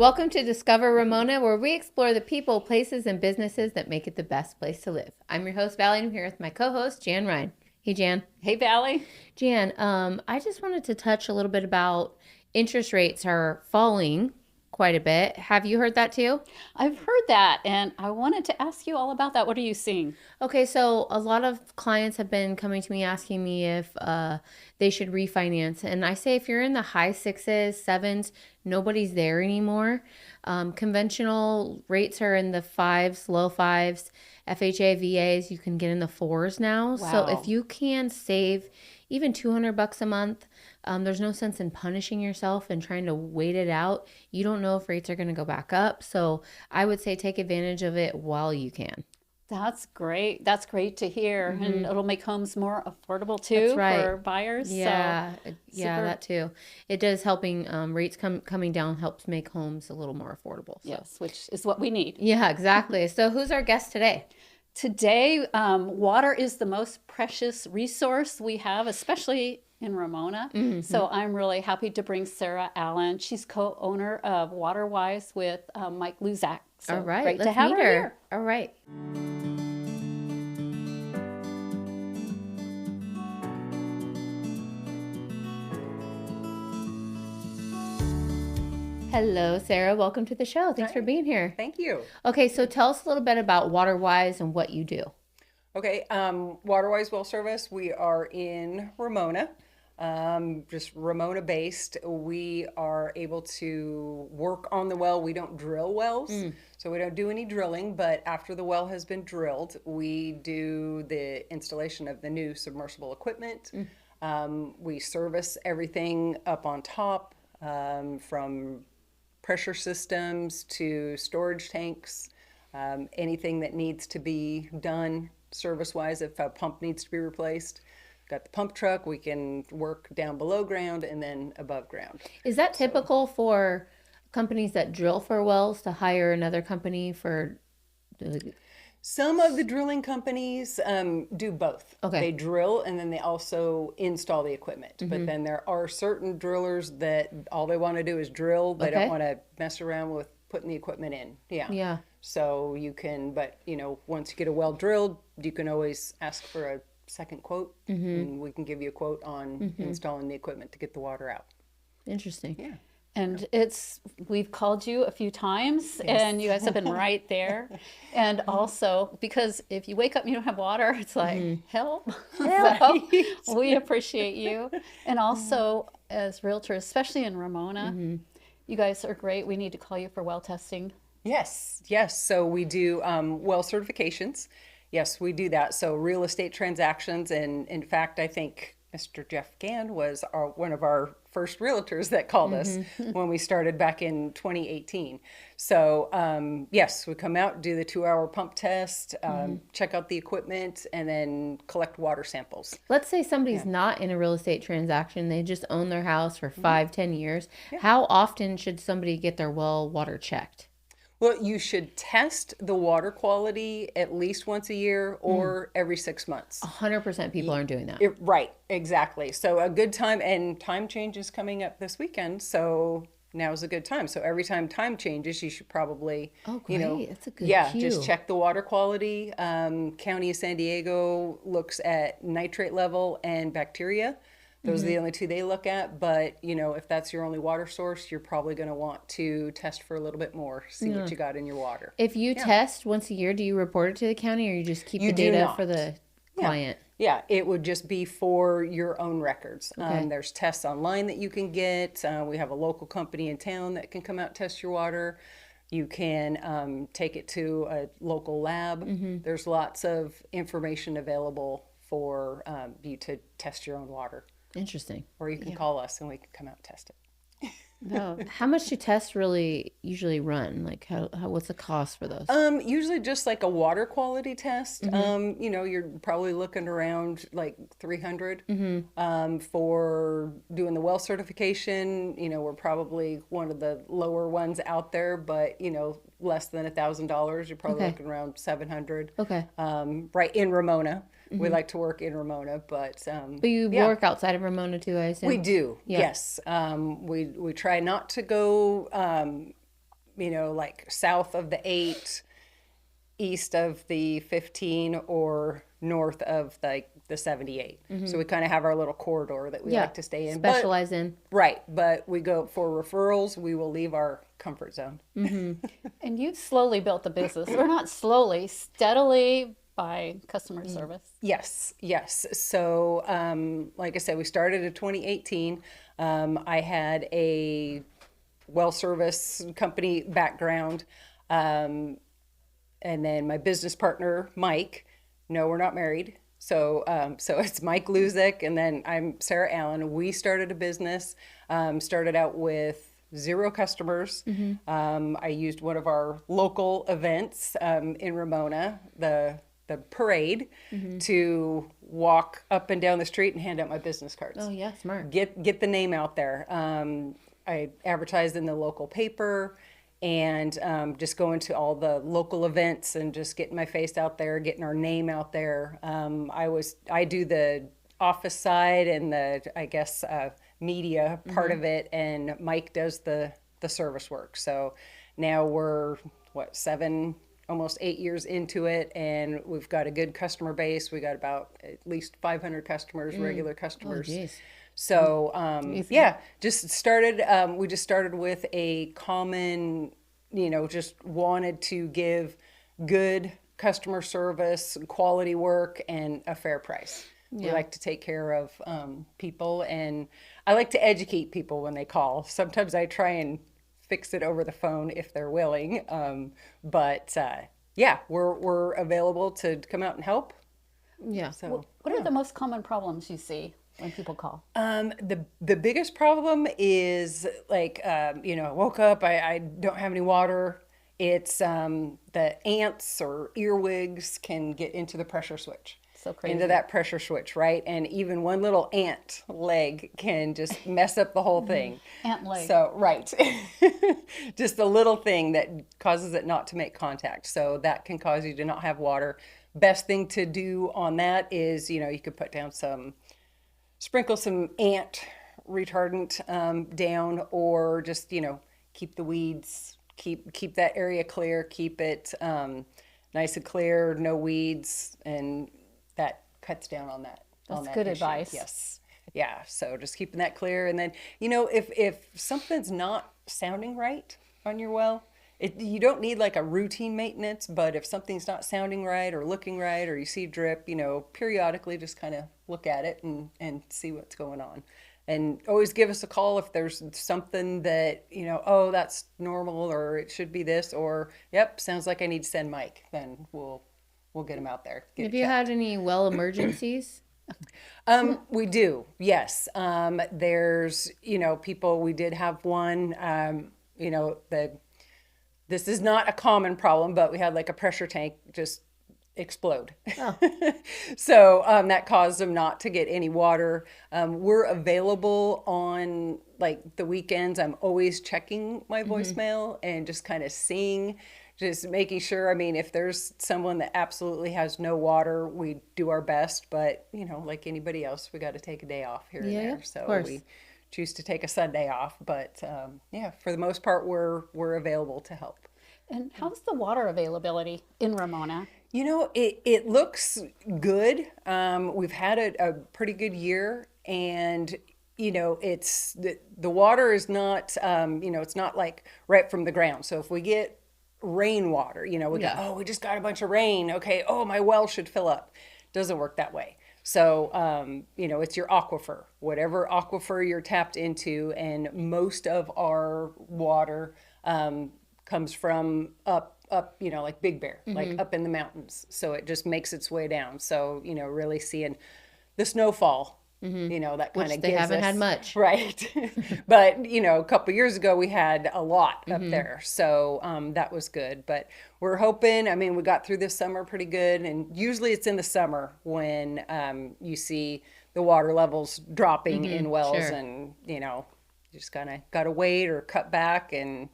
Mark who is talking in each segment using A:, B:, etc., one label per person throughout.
A: Welcome to Discover Ramona, where we explore the people, places, and businesses that make it the best place to live. I'm your host, Valley, and I'm here with my co-host, Jan Ryan. Hey, Jan.
B: Hey, Valley.
A: Jan, I just wanted to touch a little bit about interest rates are falling quite a bit. Have you heard that too?
B: I've heard that, and I wanted to ask you all about that. What are you seeing?
A: Okay, so a lot of clients have been coming to me asking me if they should refinance. And I say if you're in the high sixes, sevens, nobody's there anymore. Conventional rates are in the fives, low fives. FHA, VAs, you can get in the fours now. So if
B: Wow.
A: you can save even $200 a month, there's no sense in punishing yourself and trying to wait it out. You don't know if rates are going to go back up. So I would say take advantage of it while you can.
B: That's great. That's great to hear. And it'll make homes more affordable
A: That's
B: too
A: right.
B: for buyers.
A: Yeah, yeah,
B: Super.
A: that too. It does helping rates coming down helps make homes a little more affordable. So
B: Yes, which is what we need.
A: yeah, exactly. So who's our guest today?
B: Today, water is the most precious resource we have, especially in Ramona. So I'm really happy to bring Sara Allen. She's co-owner of WaterWise with Mike Luzak. So
A: All right,
B: great to
A: let's
B: have
A: meet
B: her
A: her.
B: here.
A: All right. Hello, Sarah. Welcome to the show. Thanks for
C: Hi.
A: being here.
C: Thank you.
A: Okay, so tell us a little bit about WaterWise and what you do.
C: Okay, Waterwise Well Service. We are in Ramona, just Ramona based. We are able to work on the well. We don't drill wells, so we don't do any drilling, but after the well has been drilled, we do the installation of the new submersible equipment. We service everything up on top, from pressure systems to storage tanks, anything that needs to be done service-wise. If a pump needs to be replaced, got the pump truck, we can work down below ground and then above ground.
A: Is that typical for companies that drill for wells to hire another company for the...
C: Some of the drilling companies do both.
A: Okay.
C: They drill and then they also install the equipment. But then there are certain drillers that all they want to do is drill. They
A: Okay.
C: don't want to mess around with putting the equipment in. Yeah.
A: Yeah.
C: So you can, but once you get a well drilled, you can always ask for a second quote, and we can give you a quote on installing the equipment to get the water out.
A: Interesting.
C: Yeah.
B: And we've called you a few times and you guys have been right there. And also, because if you wake up and you don't have water, it's like, help. So we appreciate you. And also, as realtors, especially in Ramona, you guys are great. We need to call you for well testing.
C: Yes, yes. So we do well certifications. Yes, we do that. So real estate transactions. And in fact, I think Mr. Jeff Gann was one of our first realtors that called us when we started back in 2018. So yes, we come out, do the 2-hour pump test, check out the equipment, and then collect water samples.
A: Let's say somebody's not in a real estate transaction. They just own their house for 5, 10 years. How often should somebody get their well water checked?
C: Well, you should test the water quality at least once a year or every 6 months.
A: 100% people aren't doing that.
C: Right, exactly. So a good time, and time change is coming up this weekend, so now's a good time. So every time time changes, you should probably,
A: Oh, great. That's a good cue.
C: just check the water quality. County of San Diego looks at nitrate level and bacteria. Those are the only two they look at, but if that's your only water source, you're probably going to want to test for a little bit more, see what you got in your water.
A: If you test once a year, do you report it to the county or you just keep
C: You
A: the
C: do
A: data
C: not.
A: for the client?
C: Yeah, it would just be for your own records.
A: Okay.
C: There's tests online that you can get. We have a local company in town that can come out and test your water. You can take it to a local lab. There's lots of information available for you to test your own water.
A: Interesting.
C: Or you can call us and we can come out and test it.
A: No. How much do tests really usually run? Like what's the cost for those?
C: Usually just like a water quality test. You're probably looking around like 300. For doing the well certification, we're probably one of the lower ones out there, but less than $1,000. You're probably
A: Okay.
C: looking around 700.
A: Okay.
C: Right in Ramona. We like to work in Ramona, but
A: But you
C: yeah.
A: work outside of Ramona too, I assume?
C: We do,
A: Yeah.
C: yes. We try not to go like south of the 8, east of the 15, or north of the 78. So we kind of have our little corridor that we
A: Yeah.
C: like to stay in.
A: Specialize in.
C: Right, but we go for referrals. We will leave our comfort zone.
B: And you've slowly built the business, or not slowly, steadily by customer service.
C: Yes, yes. So, like I said, we started in 2018. I had a well service company background. And then my business partner, Mike, no, we're not married. So it's Mike Luzick, and then I'm Sara Allen. We started a business, started out with 0 customers. I used one of our local events in Ramona, the parade, to walk up and down the street and hand out my business cards.
A: Oh, yeah, smart.
C: Get the name out there. I advertised in the local paper, and just going to all the local events and just getting my face out there, getting our name out there. I do the office side and media part of it, and Mike does the service work. So now we're 7, almost 8 years into it, and we've got a good customer base. We got about at least 500 customers, regular customers.
A: Oh, geez.
C: So just started. We just started with a common, just wanted to give good customer service, quality work, and a fair price. We like to take care of people, and I like to educate people when they call. Sometimes I try and fix it over the phone if they're willing, but we're available to come out and help.
A: Yeah.
C: So
B: What are the most common problems you see when people call?
C: the biggest problem is I woke up, I don't have any water. It's the ants or earwigs can get into the pressure switch.
B: So crazy.
C: Into that pressure switch, right? And even one little ant leg can just mess up the whole thing.
B: Ant leg.
C: So, right. Just a little thing that causes it not to make contact. So that can cause you to not have water. Best thing to do on that is, you could put down sprinkle some ant retardant down, or just, keep the weeds, keep that area clear, keep it nice and clear, no weeds, and that cuts down on that.
B: That's good advice.
C: Yes. Yeah. So just keeping that clear. And then, if something's not sounding right on your well, you don't need like a routine maintenance, but if something's not sounding right or looking right, or you see drip, periodically just kind of look at it and see what's going on. And always give us a call if there's something that, oh, that's normal, or it should be this, or, yep, sounds like I need to send Mike. Then we'll get him out there.
A: Have you had any well emergencies?
C: We do, yes. There's, people, we did have one, this is not a common problem, but we had like a pressure tank just explode.
A: Oh.
C: So that caused them not to get any water. We're available on like the weekends. I'm always checking my voicemail and just kind of seeing, just making sure. I mean, if there's someone that absolutely has no water, we do our best. But, like anybody else, we got to take a day off here and there.
A: Of
C: So
A: course.
C: we choose to take a Sunday off. But for the most part, we're available to help.
B: And how's the water availability in Ramona?
C: It looks good. We've had a pretty good year, and it's the water is not it's not like right from the ground. So if we get rainwater, we just got a bunch of rain. Okay, my well should fill up. Doesn't work that way. So it's your aquifer, whatever aquifer you're tapped into, and most of our water comes from up, like Big Bear, like up in the mountains. So it just makes its way down. So, really seeing the snowfall, that kind of
A: They
C: gives
A: haven't
C: us,
A: had much.
C: right. But, a couple years ago we had a lot up there. So that was good. But we're hoping, we got through this summer pretty good. And usually it's in the summer when you see the water levels dropping in wells.
A: Sure.
C: And, you just kind of got to wait or cut back, and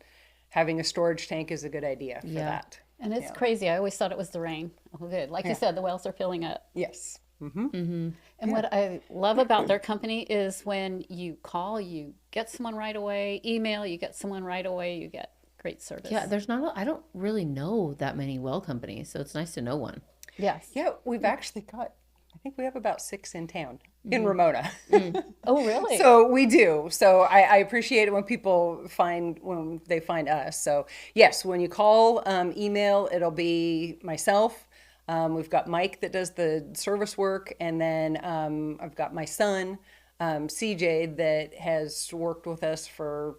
C: having a storage tank is a good idea for that.
B: And it's crazy. I always thought it was the rain. Oh, good. Like you said, the wells are filling up.
C: Yes.
B: And what I love about their company is when you call, you get someone right away. Email, you get someone right away. You get great service.
A: Yeah, I don't really know that many well companies, so it's nice to know one.
B: Yes.
C: Yeah, we've actually got, I think we have about 6 in town in Ramona.
B: Oh, really?
C: So we do. So I appreciate it when when they find us. So yes, when you call, email, it'll be myself. We've got Mike that does the service work, and then I've got my son, CJ, that has worked with us for,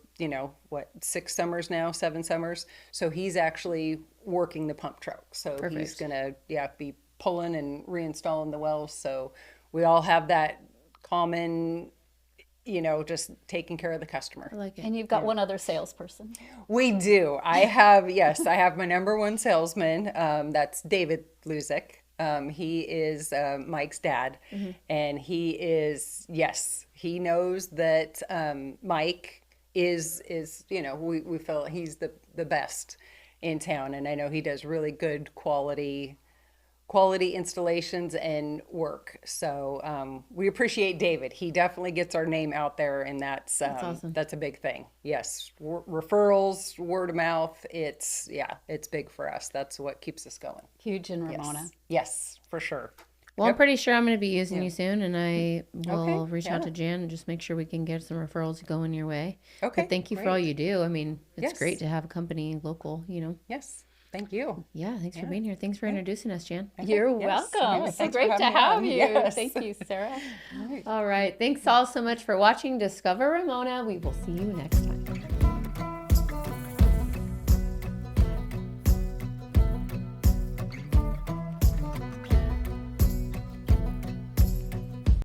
C: 6 summers now, 7 summers. So he's actually working the pump truck. So he's gonna, be pulling and reinstalling the wells. So we all have that common, just taking care of the customer.
A: I like it.
B: And you've got one other salesperson.
C: We do. I have my number one salesman. That's David Luzik. He is Mike's dad, and he knows that Mike is we feel he's the best in town, and I know he does really good quality installations and work. So we appreciate David. He definitely gets our name out there, and that's
A: awesome.
C: That's a big thing. Yes, referrals, word of mouth. It's big for us. That's what keeps us going.
B: Huge in Ramona.
C: Yes, for sure.
A: Well, I'm pretty sure I'm going to be using you soon, and I will reach out to Jan and just make sure we can get some referrals going your way.
C: Okay,
A: But thank you for all you do. I mean, it's
C: Yes.
A: great to have a company local,
C: Yes, thank you.
A: Yeah, thanks for being here. Thanks for introducing us, Jan.
B: You're
C: Yes,
B: welcome.
C: yes,
B: So
C: thanks for
B: great to
C: having me
B: have
C: on.
B: you.
C: Yes.
B: Thank you, Sarah.
A: All right. Thanks all so much for watching Discover Ramona. We will see you next time.